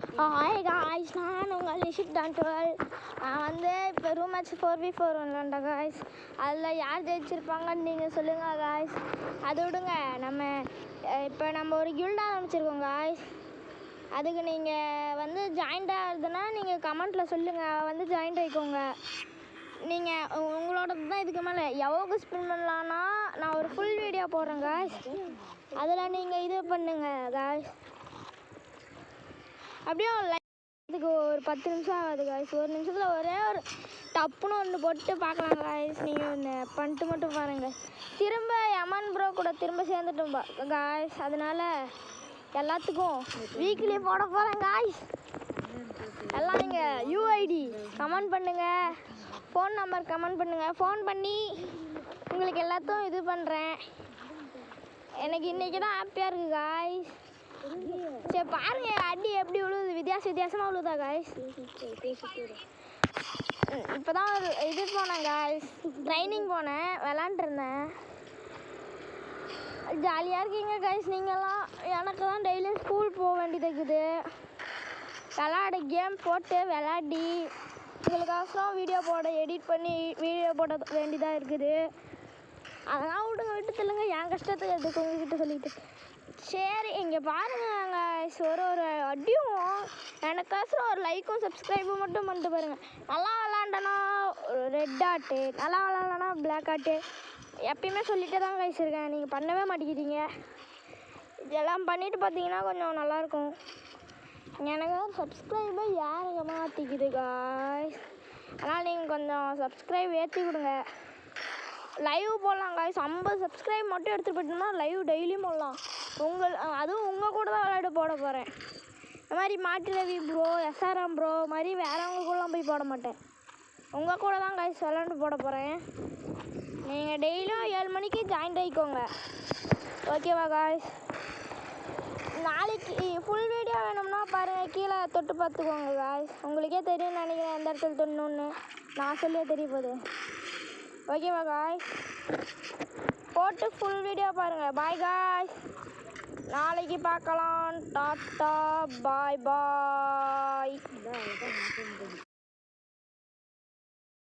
Hi guys, நான் உங்கள் நிஷித் டான்டுவல். நான் வந்து இப்போ ரூம் மேட்ச் 4v4 விளாண்டா காய்ஸ். அதில் யார் ஜெயிச்சிருப்பாங்கன்னு நீங்கள் சொல்லுங்கள் காய்ஸ். அது விடுங்க, நம்ம ஒரு கில்ட் ஆரம்பிச்சிருக்கோம் காய்ஸ். அதுக்கு நீங்கள் வந்து ஜாயிண்ட் ஆகுதுன்னா நீங்கள் கமெண்ட்டில் சொல்லுங்கள், வந்து ஜாயிண்ட் ஆகிக்கோங்க. நீங்கள் உங்களோடது தான். இதுக்கு மேலே எவ்வளோ ஸ்பின் பண்ணலான்னா நான் ஒரு ஃபுல் வீடியோ போடுறேன் காய்ஸ். அதில் நீங்கள் இது பண்ணுங்கள் காய்ஸ். அப்படியே இதுக்கு ஒரு 10 நிமிஷம் ஆகாது காய்ஸ். ஒரு நிமிஷத்தில் ஒரே ஒரு டப்புன்னு ஒன்று போட்டு பார்க்கலாம் காய்ஸ். நீங்கள் ஒன்று பண்ணிட்டு மட்டும் பாருங்கள். திரும்ப யமன் ப்ரோ கூட திரும்ப சேர்ந்துட்டோம் காய்ஸ். அதனால எல்லாத்துக்கும் வீக்லி போட போகிறேன் காய்ஸ். எல்லாம் நீங்கள் யூஐடி கமெண்ட் பண்ணுங்கள், ஃபோன் நம்பர் கமெண்ட் பண்ணுங்கள். ஃபோன் பண்ணி உங்களுக்கு எல்லாத்தையும் இது பண்ணுறேன். எனக்கு இன்றைக்கி தான் ஹாப்பியாக இருக்குது காய்ஸ். சரி பாருங்க, அடி எப்படி விழுவுது, வித்தியாசமாக விழுவுதா காய்ஸ். இப்போ தான் ஒரு இது போனேன் காய்ஸ், ட்ரைனிங் போனேன், விளாண்டுருந்தேன். ஜாலியாக இருக்கீங்க காய்ஸ் நீங்கள்லாம். எனக்கு தான் டெய்லியும் ஸ்கூல் போக வேண்டியது இருக்குது. கேம் போட்டு விளாடி உங்களுக்காக வீடியோ போட எடிட் பண்ணி வீடியோ போட வேண்டியதாக இருக்குது. அதெல்லாம் விட்டு சொல்லுங்க, என் கஷ்டத்துக்கு எடுத்து உங்ககிட்ட சொல்லிட்டு. சரி இங்கே பாருங்க, ஒரு அடியும் எனக்காசும் ஒரு லைக்கும் சப்ஸ்கிரைபும் மட்டும் பண்ணிட்டு பாருங்கள். நல்லா விளாண்டனா ரெட் ஆட்டு, நல்லா விளாண்டனா பிளாக் ஆட்டு. எப்பயுமே சொல்லிகிட்டே தான் காய்ச்சிருக்கேன், நீங்கள் பண்ணவே மாட்டேங்கிறீங்க. இதெல்லாம் பண்ணிவிட்டு பார்த்தீங்கன்னா கொஞ்சம் நல்லாயிருக்கும். எனக்கு சப்ஸ்கிரைபே யாருக்கு மாற்றிக்குது காய்ஸ். அதனால் நீங்கள் கொஞ்சம் சப்ஸ்கிரைப் ஏற்றி கொடுங்க. லைவ் போடலாம் காய்ஸ். 50 சப்ஸ்கிரைப் மட்டும் எடுத்துகிட்டு போயிட்டோம்னா லைவ் டெய்லியும் போடலாம். அதுவும் உங்கள் கூட தான் விளையாட போட போகிறேன். இந்த மாதிரி மாட்டு ரவி ப்ரோ, எஸ்ஆர்எம் ப்ரோ மாதிரி வேறவங்க கூடலாம் போய் போட மாட்டேன். உங்கள் கூட தான் காய்ஸ் விளாண்டு போட போகிறேன். நீங்கள் டெய்லியும் 7 மணிக்கு ஜாயின் ஆகிக்கோங்க, ஓகேவா காய்ஸ். நாளைக்கு ஃபுல் வீடியோ வேணும்னா பாருங்கள், கீழே தொட்டு பார்த்துக்கோங்க காய்ஸ். உங்களுக்கே தெரியும் நினைக்கிறேன் எந்த இடத்துல தொண்ணூன்னு. நான் சொல்லியே தெரிய போகுது, ஓகேவா காய்ஸ். போட்டு ஃபுல் வீடியோ பாருங்கள். பாய் காய்ஸ், நாளைக்கு பார்க்கலாம். டாட்டா பாய் பாய்.